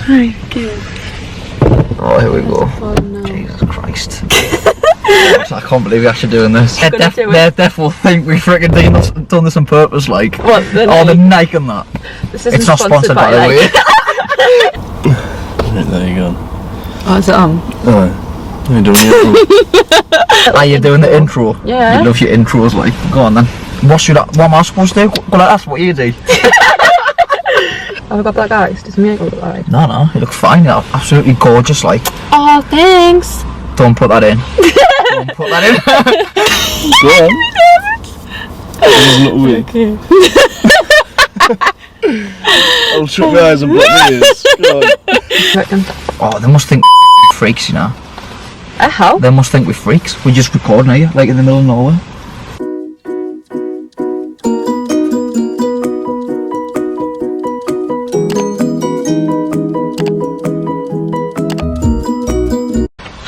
Right, okay. Oh, here we go. Jesus Christ. I can't believe we're actually doing this. They definitely think we freaking done this on purpose, like. What, the Nike? Oh, the Nike and that. This isn't it's not sponsored by the way. Right, there you go. Oh, is it on? Alright. You're doing the intro. Are you doing the intro? Yeah. You love your intros, like. Go on then. What am I supposed to do? Well, that's what you do. Have I got black eyes? Does me look black eyes? No, you look fine. You're absolutely gorgeous, like. Oh, thanks. Don't put that in. Don't put that in. Go on. Just look weird. Okay. I'll shut my eyes and block my ears. Go on. Oh, they must think freaks, you know. How? They must think we're freaks. We're just recording here, like in the middle of nowhere.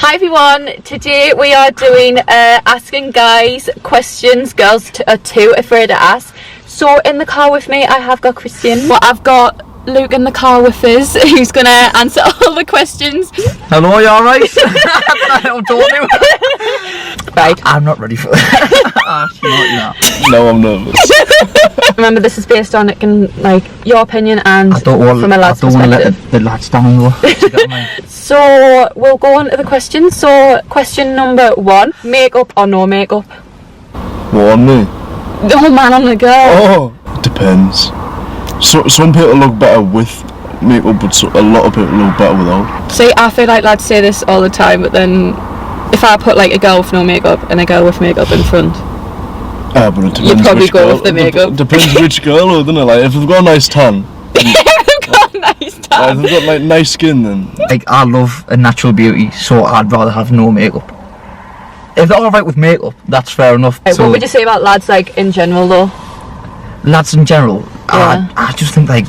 Hi everyone, today we are doing asking guys questions girls are too afraid to ask. So in the car with me I have got Christian, but I've got Luke in the car with us who's going to answer all the questions. Hello, are you alright? Right. I'm not ready for that. No, I'm nervous. Remember, this is based on like your opinion and from a lad's perspective. I don't want to let the lads down though. So we'll go on to the questions. So question number 1, makeup or no makeup? What, on me? Oh man, on the girl. Oh, it depends. So some people look better with makeup, but a lot of people look better without. See, I feel like lads say this all the time, but then if I put like a girl with no makeup and a girl with makeup in front, but it depends. You'd probably which go girl. with the makeup. Depends which girl, though, doesn't it? Like if they've got a nice tan. They've got a nice tan. Like, if they've got like nice skin, then. Like I love a natural beauty, so I'd rather have no makeup. If they're alright with makeup, that's fair enough. So, what would you say about lads like in general though? Lads in general, yeah. I just think like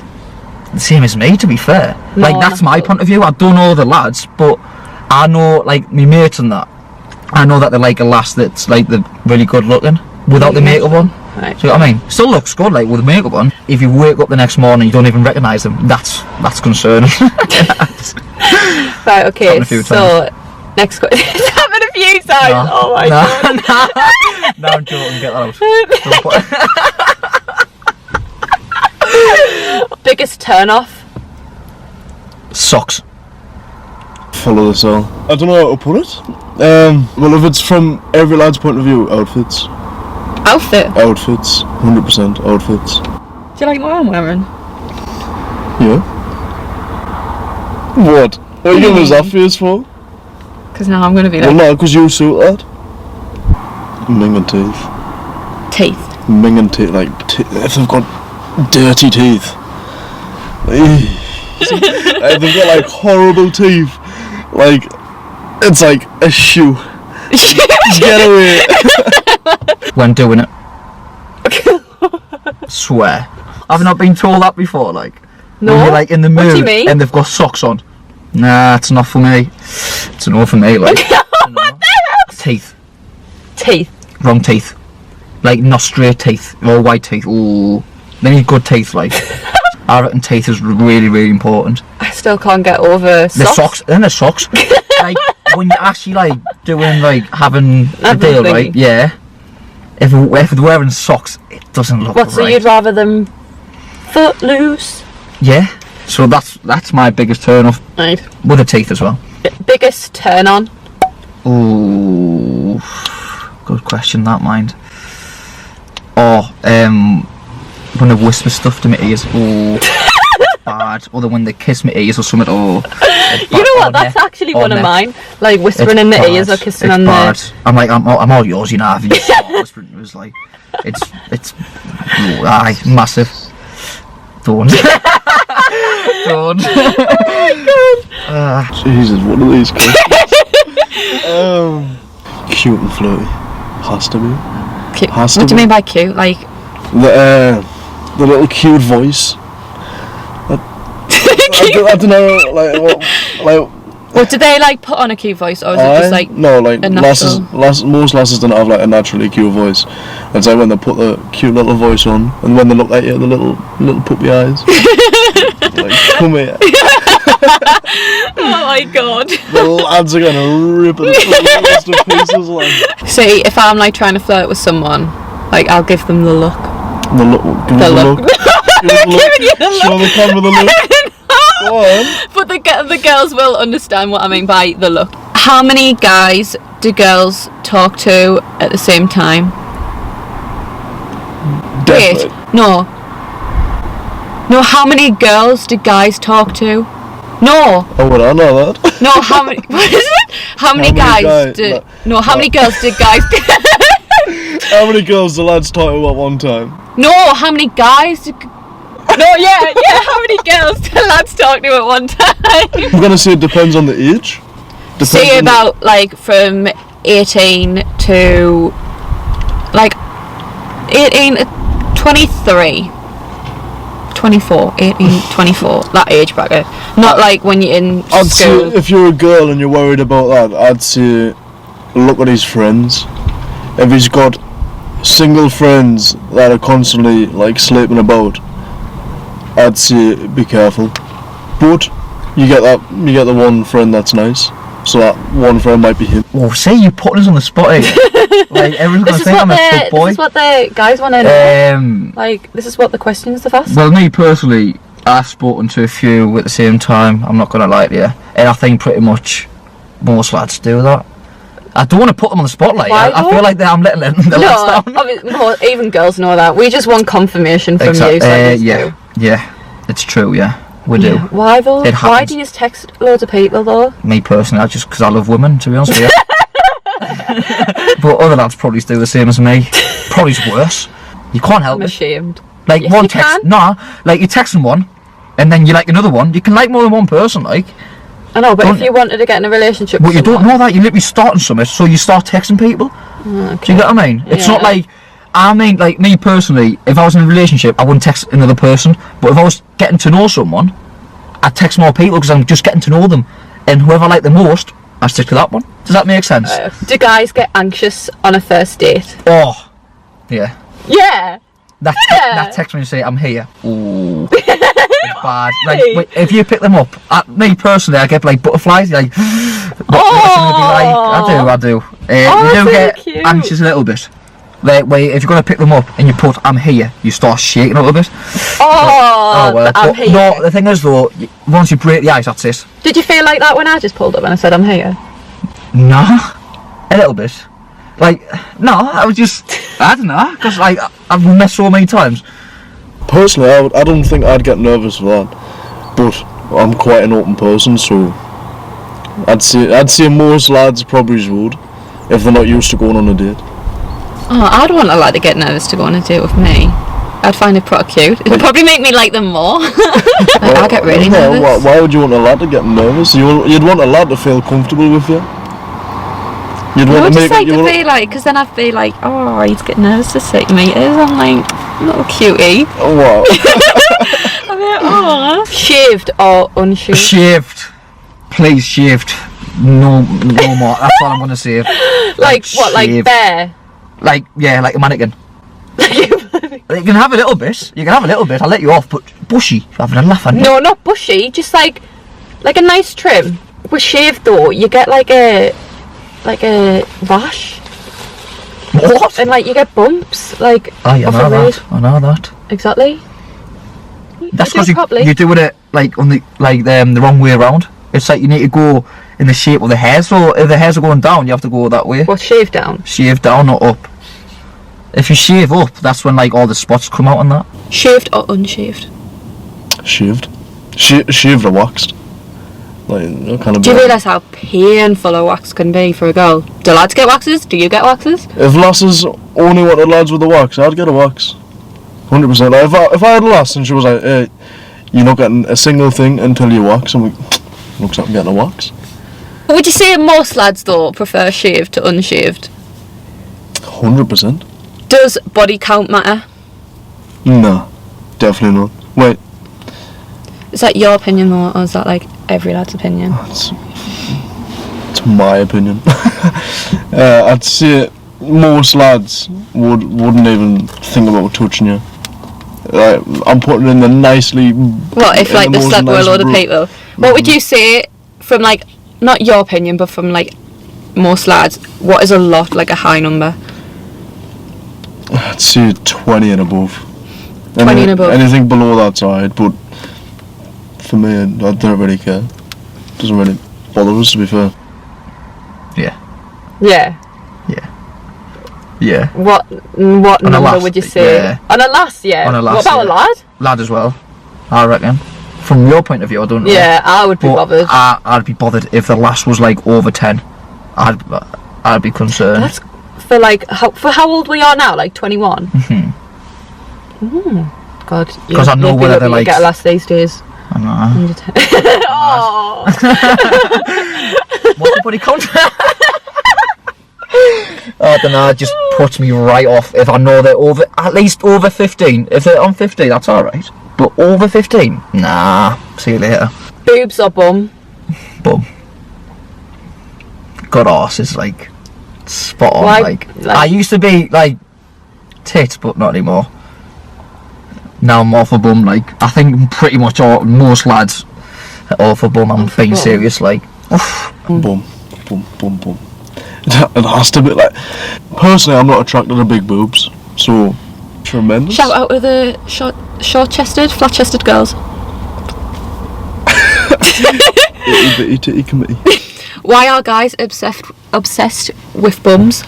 the same as me, to be fair. No, like that's my point of view. I don't know the lads, but I know like me mates and that. I know that they're like a lass that's like the really good looking without the makeup on. Right. So you know what I mean? Still looks good like with the makeup on. If you wake up the next morning you don't even recognise them, that's concerning. Right, okay, so next question. It's happened a few times. No, oh my god. No, I'm joking, get that out. Biggest turn off? Socks. Follow this all. I don't know how to put it. Well, if it's from every lad's point of view, outfits. Outfits, 100% outfits. Do you like what I'm wearing? Yeah. What? What are you giving us that face for? Because now I'm going to be like... Well, no, because you suit that. Minging teeth. Teeth? Minging teeth, like, if they've got dirty teeth. If they've got, like, horrible teeth. Like, it's like a shoe. Get away. When doing it. Swear. I've not been told that before, like. No. When you're like in the mood what do you mean? and they've got socks on. Nah, it's not for me. It's a no for me, like. What the hell? Teeth. Teeth? Wrong teeth. Like not straight teeth, or white teeth. Ooh. They need good teeth, like. I reckon teeth is really, really important. I still can't get over socks. The socks, and the socks. Like when you're actually like doing like having a deal, right? Yeah. If they're wearing socks, it doesn't look What, so right. you'd rather them footloose? Yeah. So that's my biggest turn off. Right. With the teeth as well. Biggest turn on? Ooh. Good question, that mind. Or when they whisper stuff to my ears. Ooh. Bad. Or when they kiss my ears or something. Oh. You know what? That's actually one of mine. Like whispering in the ears or kissing on the. I'm like I'm all yours, you know. If you start whispering, it was like, it's massive. Don't. Don't. Oh my god. Jesus, what are these questions? Cute and flirty. Has to be. Cute. Has to What do you be. mean by cute? Like. The little cute voice. I don't know, like. Well, do they like put on a cute voice, or is it just like no, like a most lasses don't have like a naturally cute voice. It's like when they put the cute little voice on, and when they look at you, the little puppy eyes. Like, come here. Oh my god. The lads are gonna rip it to pieces, like. See, if I'm like trying to flirt with someone, like I'll give them the look. The look. Give The us the look. look. Give us the look. Giving you the Show look. the camera the look. Go on. But the girls will understand what I mean by the look. How many guys do girls talk to at the same time? Definitely. Wait, no. No, how many girls do guys talk to? No. Oh, would I know that? No, how many? What is it? How many guys do? No, how many girls do guys? How many girls do lads talk to at one time? No, how many guys do? No, yeah. How many girls do lads talk to at one time? I'm gonna say it depends on the age. Depends Say on about like from 18 to like 18 to 23. 24, 18, 24, that age bracket. Not like when you're in I'd school. say if you're a girl and you're worried about that, I'd say look at his friends. If he's got single friends that are constantly like sleeping about, I'd say be careful. But you get the one friend that's nice, so that one friend might be him. Oh, say you putting us on the spot here. Like everyone's gonna think I'm a good boy. This is what the guys want to know. Like, this is what the questions they've asked. Well, me personally, I've spoken to a few at the same time. I'm not gonna lie to you, and I think pretty much most lads do that. I don't want to put them on the spotlight. I feel like I'm letting the lads down. No, even girls know that. We just want confirmation from you. So yeah, it's true. Yeah, we do. Yeah. Why though? Why do you just text loads of people though? Me personally, just because I love women, to be honest with you. But other lads probably do the same as me. Probably worse. You can't help I'm it. ashamed. Like Yes, one you text, can. nah. Like you're texting one, and then you like another one. You can like more than one person, like. I know, but Don't if you wanted to get in a relationship But with you don't someone, know that. You're literally starting something, so you start texting people. Okay. Do you get what I mean? It's not Yeah. like. I mean, like me personally, if I was in a relationship, I wouldn't text another person. But if I was getting to know someone, I'd text more people because I'm just getting to know them. And whoever I like the most, I stick to that one. Does that make sense? Do guys get anxious on a first date? Oh, yeah. Yeah. That text when you say I'm here. Ooh, it's bad. Like wait, if you pick them up, me personally, I get like butterflies. Like, what's it gonna be like? I do. You do get cute. anxious a little bit. Like, wait, if you're gonna pick them up and you put I'm here, you start shaking a little bit. Oh, well. I'm But here. no, the thing is though, once you break the ice, that's it. Did you feel like that when I just pulled up and I said I'm here? Nah, a little bit. Like, no, I was just, I don't know, because like I've met so many times. Personally, I don't think I'd get nervous for that, but I'm quite an open person, so I'd say most lads probably would if they're not used to going on a date. Oh, I'd want a lad to get nervous to go on a date with me. I'd find it pretty cute. It'd probably make me like them more. I get really nervous. Why would you want a lad to get nervous? You'd want a lad to feel comfortable with you. You'd I want would to just make like to be like, because then I'd be like, oh, he's getting nervous to see me. I'm like, little cutie. Oh wow. I'm like, oh. Shaved or unshaved? Shaved. Please, shaved. No more. That's all I'm gonna say. Like what, like shaved. bare? Like, yeah, like a mannequin. You can have a little bit. I'll let you off, but bushy. You're having a laugh at me. No, not bushy, just like a nice trim. With shaved though, you get like a rash. What? And like you get bumps, like Oh, yeah, off I a know race. that. I know that. Exactly. That's You do because it properly. you're doing it like on the wrong way around. It's like you need to go in the shape of the hair. So if the hairs are going down, you have to go that way. What, shave down? Shave down, not up. If you shave up, that's when like all the spots come out on that. Shaved or unshaved? Shaved. Shaved or waxed. Like, kind of. Do you realise how painful a wax can be for a girl? Do lads get waxes? Do you get waxes? If lasses only wanted lads with a wax, I'd get a wax. 100%. Like, if I had a lass and she was like, hey, you're not getting a single thing until you wax, I'm like, looks like I'm getting a wax. Would you say most lads though prefer shaved to unshaved? 100%. Does body count matter? No, definitely not. Wait, Is that your opinion though, or is that like every lad's opinion? it's my opinion. I'd say most lads wouldn't even think about touching you. I'm putting in the nicely. What if like they slept with a load of people? What would you say from like, not your opinion, but from like most lads, what is a lot, like a high number? I'd say 20 and above. 20 and above. Anything below that's alright, but for me, I don't really care. Doesn't really bother us, to be fair. Yeah. Yeah. Yeah. What number lass, would you say? yeah. On a lass, yeah. On a lass, what about yeah. a lad? Lad as well, I reckon. From your point of view, I don't know. Yeah, I would be But bothered. I'd be bothered if the lass was like over 10. I'd be concerned. That's for like, how old we are now? Like 21? Mhm. God. 'Cause I know whether they're like- get a lass these days. I know. Oh. What's the bloody contract? I don't know, it just puts me right off if I know they're over, at least over 15. If they're on 15, that's alright. But over 15? Nah, see you later. Boobs or bum? Bum. Good arse is like spot on. Why- Like, like- I used to be like tits, but not anymore. Now I'm more for bum. Like, I think pretty much most lads are all for bum. I'm for being bum. serious. Like, Boom. It has to be like. Personally, I'm not attracted to big boobs, so tremendous. Shout out to the short-chested, flat-chested girls. Itty bitty titty committee. Why are guys obsessed with bums?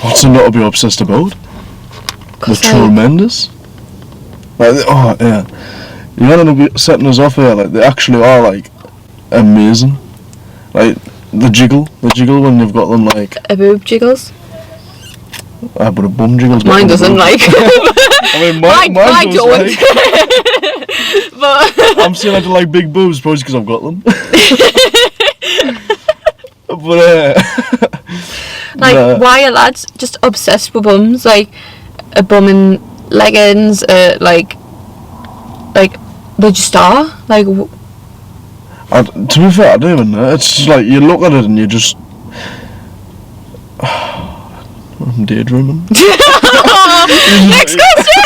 What's there not to be obsessed about? They're 'Cause, like, tremendous. Like, oh yeah, you're not gonna be setting us off here. Like, they actually are like amazing. Like the jiggle when you've got them like. a boob jiggles. But a bum jiggle's Mine better than doesn't a boob. like. I mean, mine Mine does, don't. like. But I'm saying I don't like big boobs, probably because I've got them. But like, nah. why are lads just obsessed with bums? Like a bum in leggings, like they just are. Like, To be fair, I don't even know. It's just like you look at it and you just. I'm daydreaming. next question.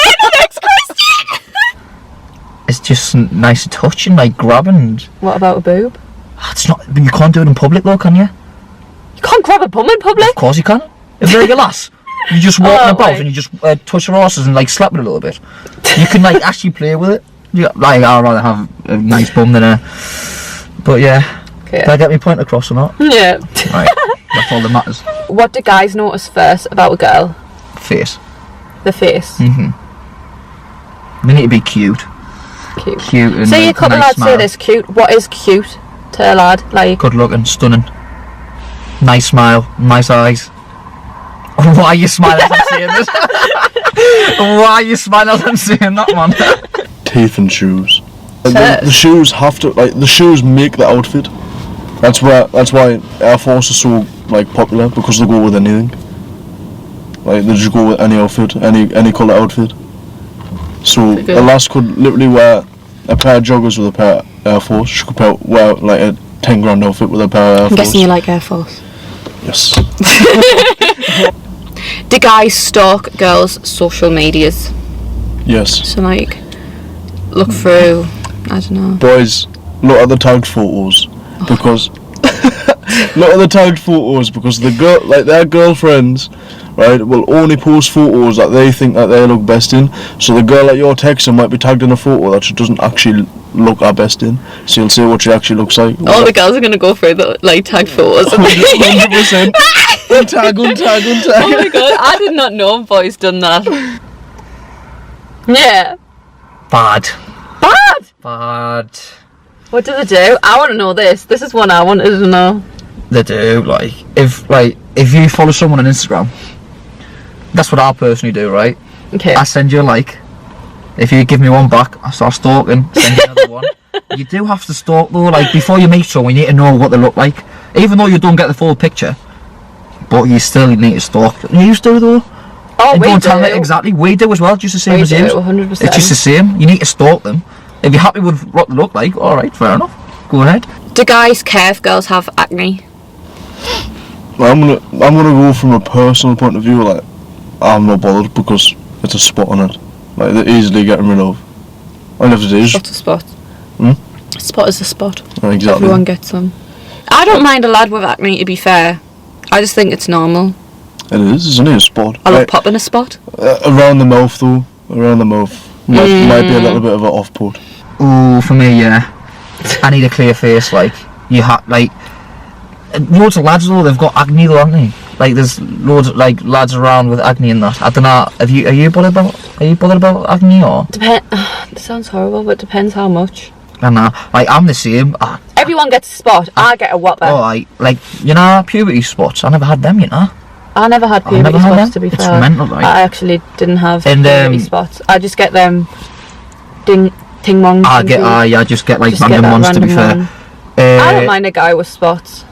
it's just nice to touch and like grab and. What about a boob? It's not. But you can't do it in public though, can you? You can't grab a bum in public. Of course you can. If they're your lass, you just walking about right. and you just touch their horses and like slap it a little bit. You can like actually play with it. Like, I'd rather have a nice bum than a. But yeah, Okay. did I get my point across or not? Yeah. Right, that's all that matters. What do guys notice first about a girl? Face. The face. They need to be cute. Cute. And Say a like, couple nice lads say smile. this cute. What is cute to a lad? Like, Good looking, stunning. Nice smile, nice eyes. Why are you smiling as I'm saying this? Why are you smiling as I'm saying that, man? Teeth and shoes. The shoes have to, like, the shoes make the outfit. That's why Air Force is so like popular, because they go with anything. Like, they just go with any outfit, any colour outfit. So Okay. a lass could literally wear a pair of joggers with a pair of Air Force. She could wear like a 10 grand outfit with a pair of Air I'm Force. guessing you like Air Force. Yes. Do guys stalk girls' social medias? Yes. So like, look through. I don't know. Boys, look at the tagged photos, because look at the tagged photos, because their girlfriends, right, will only post photos that they think that they look best in. So the girl that you're texting might be tagged in a photo that she doesn't actually look her best in. So you'll see what she actually looks like. All the girls are gonna go through the like tag photos. 100%. Untag. Oh my god, I did not know boys done that. Yeah. Bad. What do they do? I want to know this. This is one I wanted to know. They do. Like, if you follow someone on Instagram, that's what I personally do, right? Okay. I send you a like. If you give me one back, I start stalking. Send you another one. You do have to stalk though. Like, before you meet someone, you need to know what they look like. Even though you don't get the full picture, but you still need to stalk. You used to though. Oh, And we go and do. tell them exactly. We do as well, just the same We as you. do, 100%. It's just the same. You need to stalk them. If you're happy with what they look like, alright, fair enough. Go ahead. Do guys care if girls have acne? I'm gonna go from a personal point of view. Like, I'm not bothered, because it's a spot on it. Like, they're easily getting rid of. All you have to do is What's a spot? Hmm? Spot is a spot. Exactly. Everyone gets them. I don't mind a lad with acne, to be fair. I just think it's normal. It is, it's only a spot. I love popping a spot. Around the mouth though. Around the mouth. Might be a little bit of an off-put. Ooh, for me, yeah. I need a clear face, like, you have, like, loads of lads though, they've got acne though, haven't they? Like, there's loads of, like, lads around with acne and that. I don't know, are you bothered about acne, or? It sounds horrible, but depends how much. I know, like, I'm the same. Everyone gets a spot. I get a whopper. Oh, like, you know, puberty spots, I never had them, you know? I never had puberty spots, to be fair. It's mental, like. I actually didn't have puberty spots. I just get them ting-mongs. I just get, like, random ones, to be fair. I don't mind a guy with spots.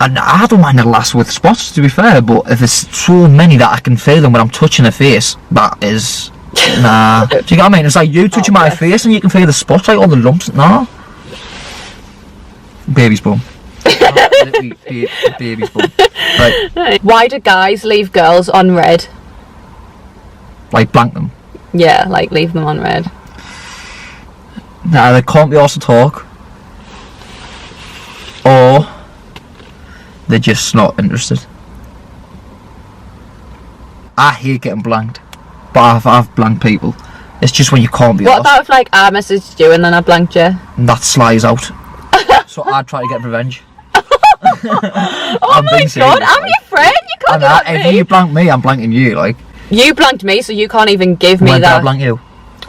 And I don't mind a lass with spots, to be fair, but if there's so many that I can feel them when I'm touching her face, that is... Nah. Do you get what I mean? It's like you touching my face and you can feel the spots, like all the lumps. Nah. Baby's bum. Baby's bum. Right. Why do guys leave girls on red? Like blank them? Yeah, like leave them on red. Nah, they can't be asked to talk. Or... they're just not interested. I hate getting blanked, but I've blanked people. It's just when you can't be What asked. about if, like, I messaged you and then I blanked you? And that slides out. So I'd try to get revenge. Oh my god, I'm your friend, you can't do that to If me. you blank me, I'm blanking you, like. You blanked me, so you can't even give me When did I that. blank you?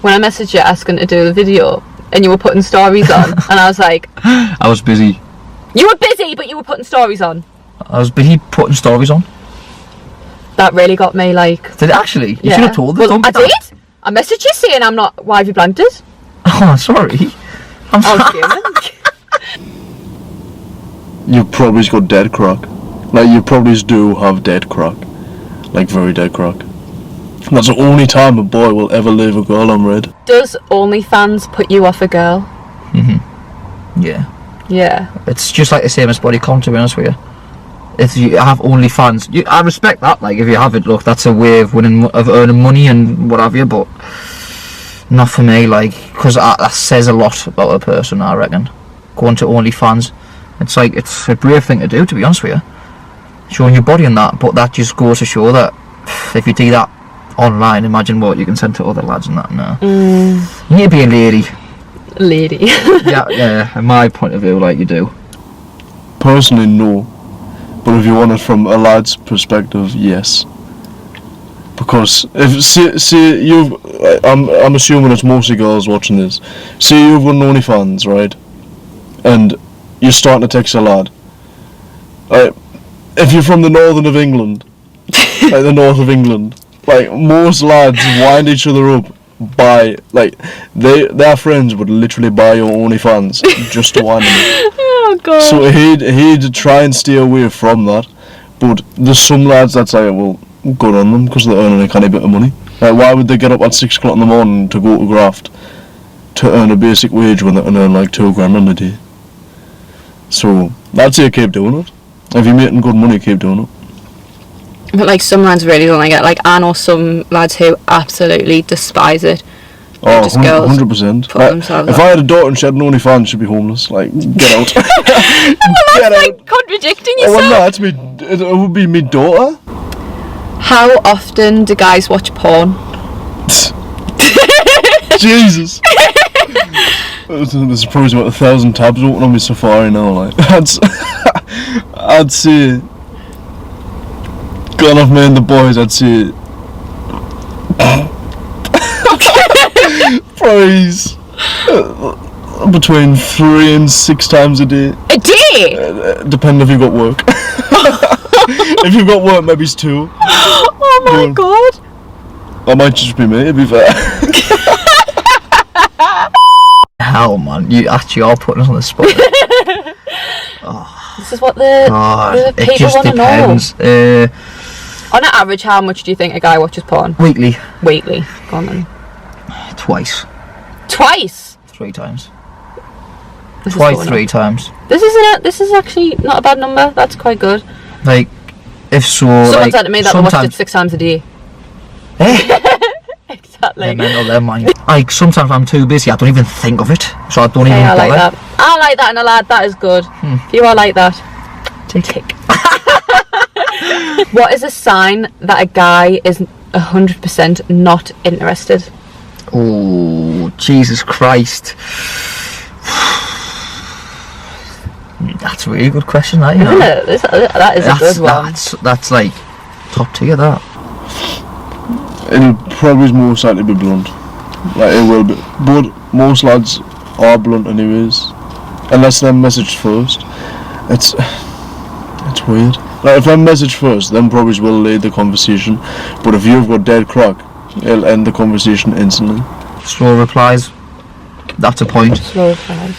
When I messaged you asking to do the video, and you were putting stories on, and I was like... I was busy. You were busy, but you were putting stories on. I was busy putting stories on. That really got me, like... Did it actually? You Yeah. should have told us. Well, I did. I messaged you saying I'm not... Why have you blanked it? Oh, sorry. I'm sorry. You probably got dead crack. Like, you probably do have dead crack. Like, very dead crack. That's the only time a boy will ever leave a girl on red. Does OnlyFans put you off a girl? Yeah. Yeah. It's just like the same as body count, to be honest with you. If you have OnlyFans, I respect that. Like, if you have it, look, that's a way of earning money and what have you. But not for me, like, because that says a lot about a person, I reckon. Going to OnlyFans, it's like it's a brave thing to do, to be honest with you. Showing your body and that, but that just goes to show that if you do that online, imagine what you can send to other lads and that. No, you need to be a lady. yeah. In my point of view, like you do. Personally, no. But if you want it from a lad's perspective, yes. Because if see you've, I'm assuming it's mostly girls watching this. Say you've got an OnlyFans, right? And you're starting to text a lad. Right? If you're from the northern of England, like the north of England, like most lads wind each other up by like their friends would literally buy your OnlyFans just to wind them up. Oh god. So he'd try and stay away from that, but there's some lads that's like, well, good on them because they're earning a kind of bit of money. Like, why would they get up at 6 o'clock in the morning to go to graft to earn a basic wage when they can earn like £2 grand a day? So I'd say keep doing it. If you're making good money, keep doing it. But like some lads really don't like it. Like I know some lads who absolutely despise it. Oh, Just girls 100%. put themselves If up. I had a daughter and she had an OnlyFans, she'd be homeless. Like, get out. That's like contradicting Oh, yourself. well, no, it's me. It would be me daughter. How often do guys watch porn? Jesus. There's probably about 1,000 tabs open on my Safari now. Like, I'd say, gone off me and the boys, I'd say, probably between 3 and 6 times a day. A day? Depending if you've got work. If you've got work, maybe it's 2. Oh my Yeah. god. That might just be me, to be fair. Hell, man, you actually are putting us on the spot. This is what the God, people it just want to know. depends. On an average, how much do you think a guy watches porn? Weekly, Weekly. Go on then. twice, Twice? 3 times. This is Twice, going 3 up. times. This is actually not a bad number. That's quite good. Like, if so, Someone like, said to me that they watched it sometimes. 6 times a day. Exactly. They're mental, they're mine. Like, sometimes I'm too busy, I don't even think of it, so I don't even Yeah, I bother. like that. I like that in a lad. That is good. If you are like that, tick. What is a sign that a guy is 100% not interested? Oh, Jesus Christ. That's a really good question, that, you know. Isn't it? That is a good one. That's like top tier, that. It'll probably most likely be blunt. Like, it will be. But most lads are blunt anyways. Unless they're messaged first. It's weird. Like, if I'm messaged first, then probably will lead the conversation. But if you've got dead crack, it'll end the conversation instantly. Slow replies. That's a point. Slow reply.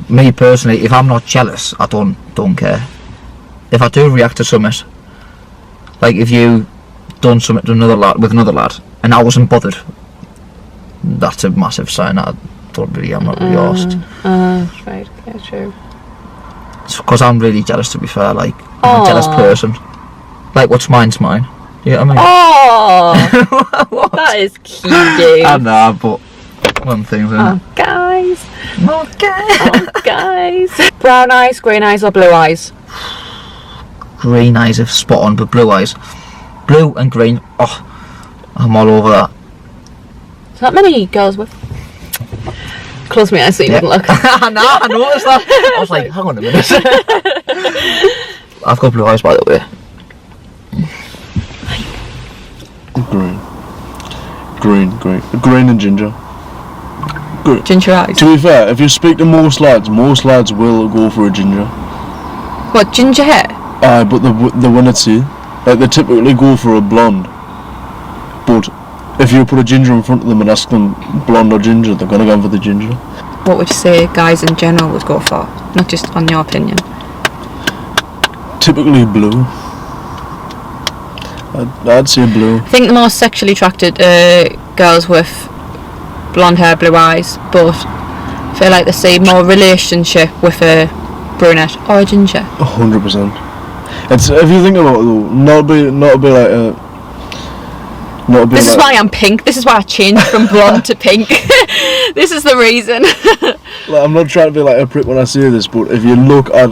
Me personally, if I'm not jealous, I don't care. If I do react to something, like if you done something to another lad with another lad, and I wasn't bothered, that's a massive sign that I'm not really arsed. Right, yeah, true. It's because I'm really jealous, to be fair. Like, I'm a jealous person. Like, what's mine's mine. You know what I mean? Oh, that is cute. I know, but one thing, isn't it? Guys. Okay. Guys. Brown eyes, green eyes, or blue eyes? Green eyes are spot on, but blue eyes. Blue and green, I'm all over that. Is that many girls with? Close my eyes so you wouldn't look. I noticed that. I was like, hang on a minute. I've got blue eyes, by the way. Green and ginger. Green. Ginger eyes. To be fair, if you speak to most lads will go for a ginger. What, ginger hair? Aye, but the when it's like they typically go for a blonde. But if you put a ginger in front of them and ask them blonde or ginger, they're gonna go for the ginger. What would you say guys in general would go for? Not just on your opinion. Typically I'd say blue. I think the most sexually attracted girls with blonde hair, blue eyes, but I feel like they see more relationship with a brunette or a ginger. 100%. It's, if you think about it though, not be like a. This is why I'm pink. This is why I changed from blonde to pink. This is the reason. Like, I'm not trying to be like a prick when I say this, but if you look at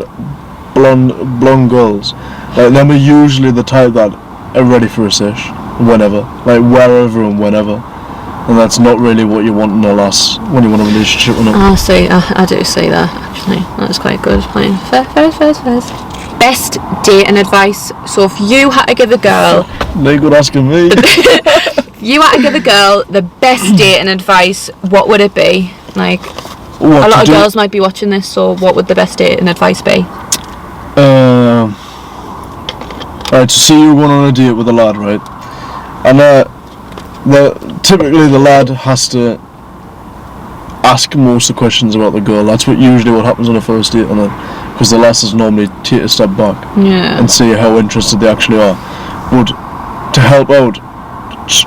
blonde girls, like them are usually the type that are ready for a sesh whenever, like wherever and whenever, and that's not really what you want in a lass when you want a relationship with them. I see. I do see that actually. That's quite good. Playing fair. Best dating advice. So if you had to give a girl, no, you're good asking me. you had to give a girl the best dating advice, what would it be? Like, a lot of girls might be watching this, so what would the best dating advice be? Right, so see you're going on a date with a lad, right? And typically the lad has to ask most of the questions about the girl. That's usually what happens on a first date, because the lasses normally take a step back and see how interested they actually are. But to help out, just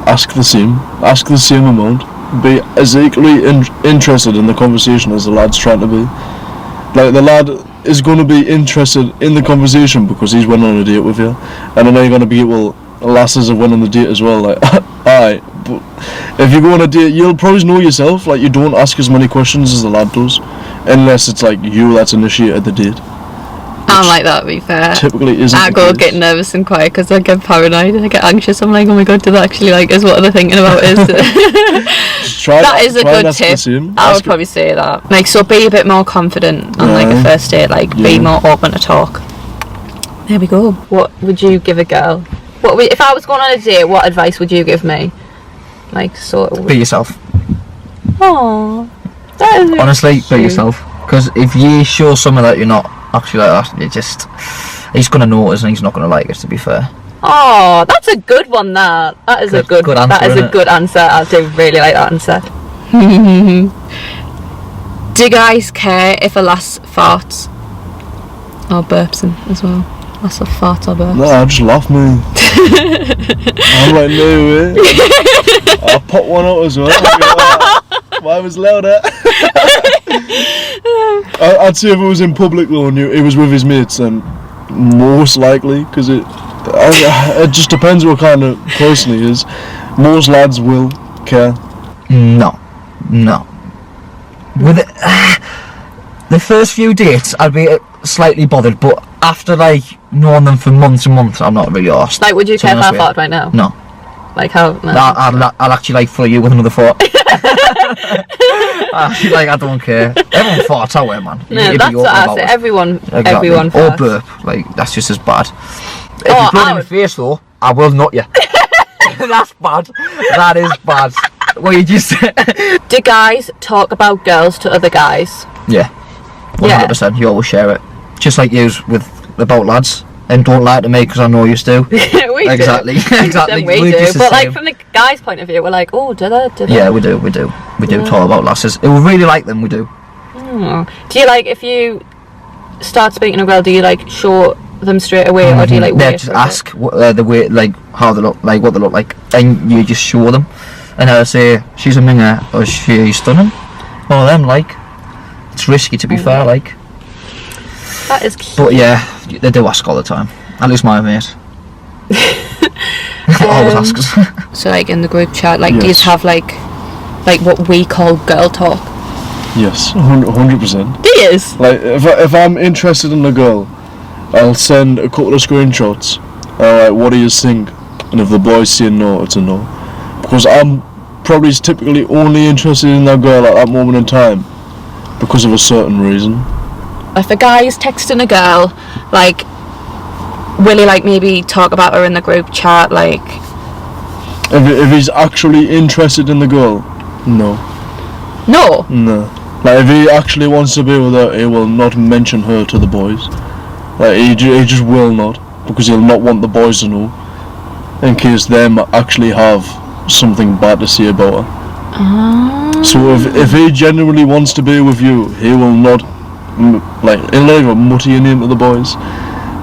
ask the same amount. Be as equally interested in the conversation as the lad's trying to be. Like, the lad is going to be interested in the conversation because he's went on a date with you, and I know you're going to be, well, lasses have went on the date as well. Like, aye, but if you go on a date, you'll probably know yourself. Like, you don't ask as many questions as the lad does, unless it's like you that's initiated the date. I'm like that, to be fair. Typically isn't. I go get nervous and quiet because I get paranoid. I get anxious. I'm like, oh my god, do they actually like us? What are they thinking about us? That is a good tip. I would probably say that. Like, so be a bit more confident on like a first date. Like, be more open to talk. There we go. What would you give a girl? If I was going on a date, what advice would you give me? Like, sort of. Be yourself. Aww. That is honestly, cute. Be yourself. Because if you show someone that you're not actually like that, he's gonna notice and he's not gonna like it, to be fair. Oh, that's a good one. That is a good answer. That is a good answer. I do really like that answer. Do guys care if a lass farts or burps as well? Lass of farts or burps? No, I just laugh, man. I'm like, no way. I'll pop one out as well. Why was louder? I'd say if it was in public though and it was with his mates, then most likely, because it just depends what kind of person he is. Most lads will care. No. With it, the first few dates, I'd be slightly bothered, but after like knowing them for months and months, I'm not really arsed. Like, would you care if I fought right now? No. Like how? No. I'll actually like fill you with another thought. Like I don't care. Everyone farts out there, man. No, that's what I say. Everyone farts. Or burp. Like that's just as bad. If you blow in the face though, I will nut you. That's bad. That is bad. What you just said. Do guys talk about girls to other guys? Yeah. 100%. You always share it. Just like you with about lads. And don't lie to me because I know you do. We exactly. do. Exactly. We do. But like from the guy's point of view, we're like, oh, do they? Yeah, we do. We do talk about lasses. If we really like them, we do. Do you like, if you start speaking to a girl, do you like show them straight away, or do you like wait? Yeah, just ask the way, like how they look, like what they look like, and you just show them. And I say she's a minger or she's stunning. All them like. It's risky to be fair, like. That is cute. But yeah, they do ask all the time. At least my mate. Always asks. So like in the group chat, like, yes. do you have like what we call girl talk? Yes, 100%. Do you? Like if I'm interested in a girl, I'll send a couple of screenshots. Alright, what do you think? And if the boys say no, it's a no. Because I'm probably typically only interested in that girl at that moment in time because of a certain reason. If a guy is texting a girl, like, will he like maybe talk about her in the group chat, like? If he's actually interested in the girl, no. No. Like if he actually wants to be with her, he will not mention her to the boys. Like he just will not, because he'll not want the boys to know, in case them actually have something bad to say about her. So if he genuinely wants to be with you, he will not. Like, he'll not even mutter your name to the boys.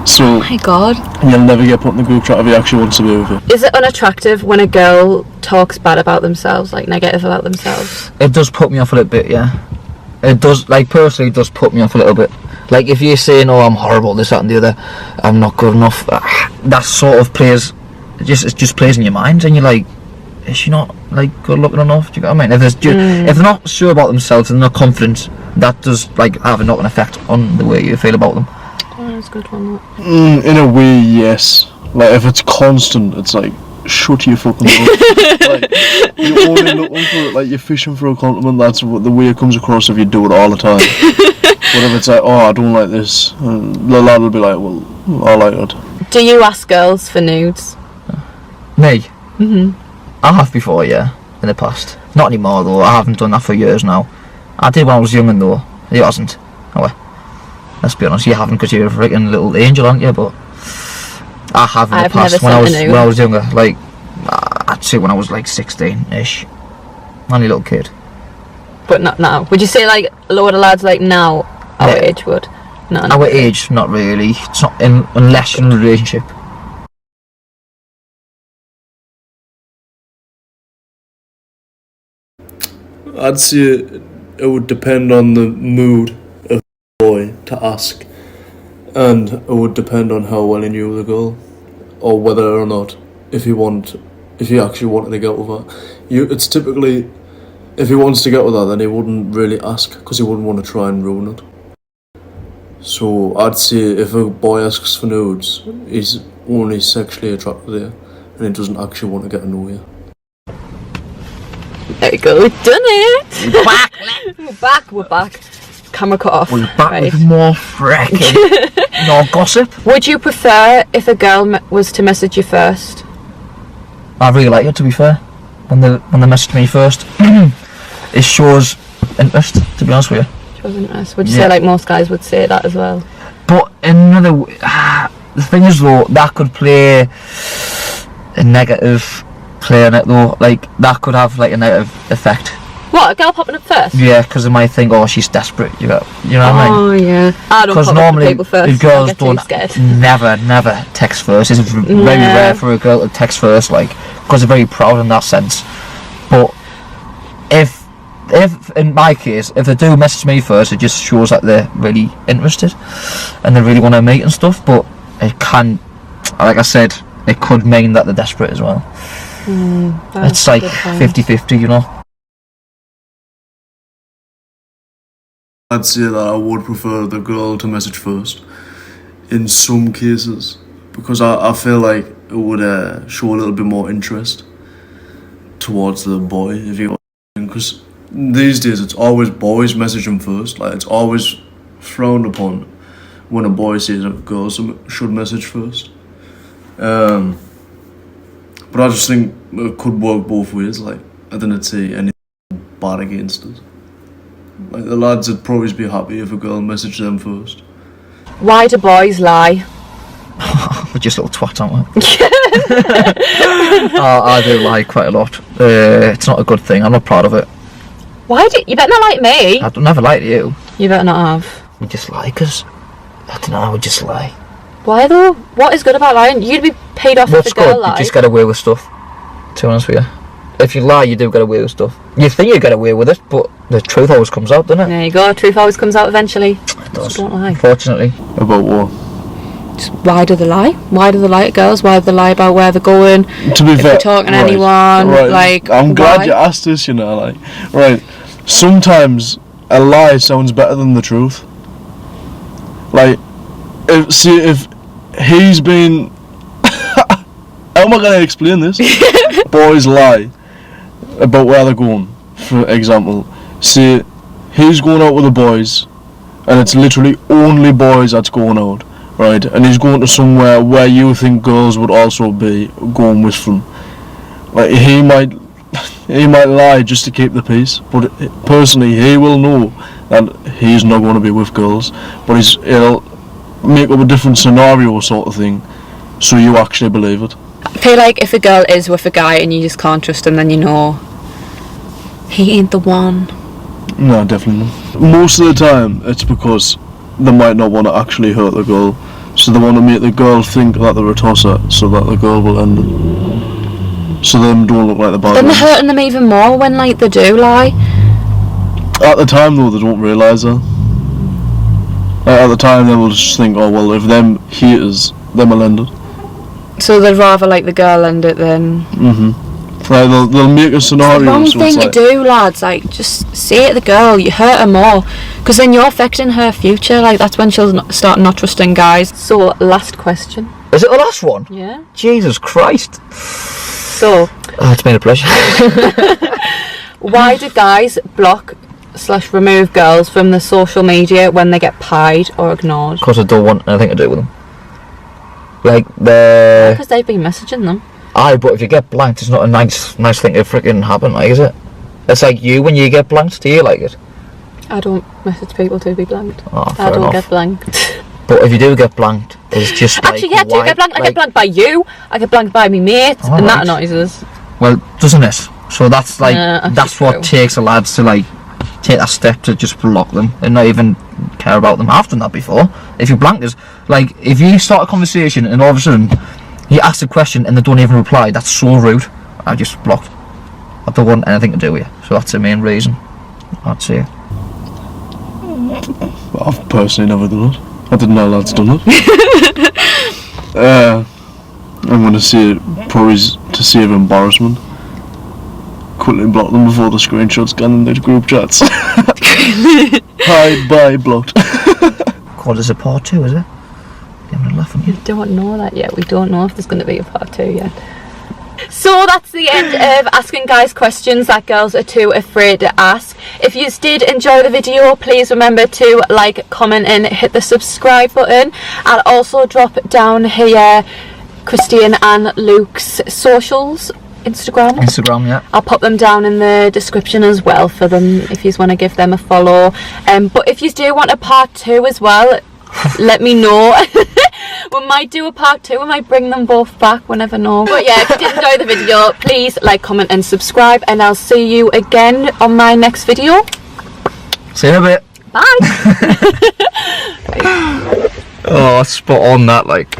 So, oh my god. You'll never get put in the group chat if he actually wants to be with you. Is it unattractive when a girl talks bad about themselves, like negative about themselves? It does put me off a little bit, yeah. It does, like, personally, it does put me off a little bit. Like, if you're saying, oh, I'm horrible, this, that and the other, I'm not good enough, that sort of plays, it just plays in your mind, and you're like, is she not, like, good looking enough? Do you get what I mean? If they're not sure about themselves and they're not confident, that does, like, have a knock-on effect on the way you feel about them. Oh, that's a good one. In a way, yes. Like, if it's constant, it's like, shut your fucking mouth. Like, you're only looking for it, like, you're fishing for a compliment, that's the way it comes across if you do it all the time. But if it's like, oh, I don't like this, the lad will be like, well, I like it. Do you ask girls for nudes? Me? I have before, yeah, in the past. Not anymore, though. I haven't done that for years now. I did when I was younger, though. You hasn't. Oh, well. Let's be honest, you haven't, because you're a freaking little angel, aren't you? But I have in the past when I was younger. Like, I'd say when I was like 16-ish. Only little kid. But not now. Would you say like a lot of lads like now our age would? No. Our age, not really. It's not unless you're in a relationship. I'd say it would depend on the mood of the boy to ask, and it would depend on how well he knew the girl, or whether or not if he actually wanted to get with her. It's typically, if he wants to get with her, then he wouldn't really ask, because he wouldn't want to try and ruin it. So I'd say if a boy asks for nudes, he's only sexually attracted to you, and he doesn't actually want to get to know you. There we go, we've done it! We're back. Camera cut off. We're back with more fracking. No gossip. Would you prefer if a girl was to message you first? I really like it, to be fair. When they message me first, it shows interest, to be honest with you. Shows interest. Would you say like most guys would say that as well? But the thing is though, that could play a negative play on it though. Like, that could have like a negative effect. What, a girl popping up first? Yeah, because they might think, oh, she's desperate. You know what I mean? Oh yeah. I don't pop up to people first. Because normally girls don't never text first. It's very rare for a girl to text first, like, because they're very proud in that sense. But if in my case, if they do message me first, it just shows that they're really interested and they really want to meet and stuff. But it can, like I said, it could mean that they're desperate as well. It's like 50-50, you know. I'd say that I would prefer the girl to message first in some cases, because I feel like it would show a little bit more interest towards the boy, if you know what I mean. Because these days it's always boys messaging first. Like, it's always frowned upon when a boy says a girl should message first. But I just think it could work both ways. Like, I didn't say anything bad against it. Like, the lads would probably be happy if a girl messaged them first. Why do boys lie? We're just little twats, aren't we? I do lie quite a lot. It's not a good thing. I'm not proud of it. Why do you better not like me? I don't never lie to you. You better not have. We just lie because, I don't know, we just lie. Why though? What is good about lying? You'd be paid off if a girl lied. You just get away with stuff, to be honest with you. If you lie, you do get away with stuff. You think you get away with it, but the truth always comes out, doesn't it? There you go, truth always comes out eventually. It does. So don't lie. Unfortunately. About what? Just, why do they lie? Why do they lie at girls? Why do they lie about where they're going? To be if fair, they're talking to anyone, right. like, I'm glad why? you asked this, you know, like, right, sometimes a lie sounds better than the truth. Like, if he's been, how am I going to explain this? Boys lie about where they're going, for example. See, he's going out with the boys, and it's literally only boys that's going out, right? And he's going to somewhere where you think girls would also be going with them. Like, he might lie just to keep the peace, but personally he will know that he's not going to be with girls, but he'll make up a different scenario sort of thing, so you actually believe it. I feel like if a girl is with a guy and you just can't trust him, then you know he ain't the one. No, definitely not. Most of the time it's because they might not want to actually hurt the girl, so they want to make the girl think that they're a tosser, so that the girl will end it. So them don't look like the bad Then they're ones. hurting them even more when, like, they do lie. At the time though, they don't realise that. At the time they will just think, oh well, if them haters, them will end it. So they'd rather, like, the girl end it than... Like, they'll make a scenario. It's the wrong so thing it's to like, do, lads. Like, just say it to the girl. You hurt her more, because then you're affecting her future. Like, that's when she'll start not trusting guys. So, last question. Is it the last one? Yeah. Jesus Christ. So, It's been a pleasure. why do guys block/remove girls from the social media when they get pied or ignored? Because I don't want anything to do with them. Like, Because they've been messaging them. Aye, but if you get blanked, it's not a nice thing to freaking happen, like, is it? It's like you, when you get blanked, do you like it? I don't message people to be blanked. Oh, I fair don't enough. get blanked. But if you do get blanked, it's just like... Actually, yeah, I do why, get blanked. I like, get blanked by you. I get blanked by me mates, Oh, and that right. annoys us. Well, doesn't it? So that's like, That's that's true. what takes the lads to, like, take that step to just block them and not even care about them. I've done that before. If you blank us, like, if you start a conversation and all of a sudden you ask a question and they don't even reply, that's so rude. I just blocked. I don't want anything to do with you. So that's the main reason, I'd say. I've personally never done it. I didn't know lads done it. I'm going to say it probably to save embarrassment. Quickly block them before the screenshots get in the group chats. Hide, bye, blocked. God, is it part 2, is it? I'm laughing at you. We don't know that yet. We don't know if there's going to be a part 2 yet. So that's the end of asking guys questions that girls are too afraid to ask. If you did enjoy the video, please remember to like, comment and hit the subscribe button. I'll also drop down here Christian and Luke's socials. Instagram, yeah. I'll pop them down in the description as well for them if you want to give them a follow. But if you do want a part 2 as well, let me know. We might do a part 2. We might bring them both back. We'll never know. But yeah, if you did enjoy the video, please like, comment and subscribe, and I'll see you again on my next video. See you in a bit. Bye. Oh, spot on that, like.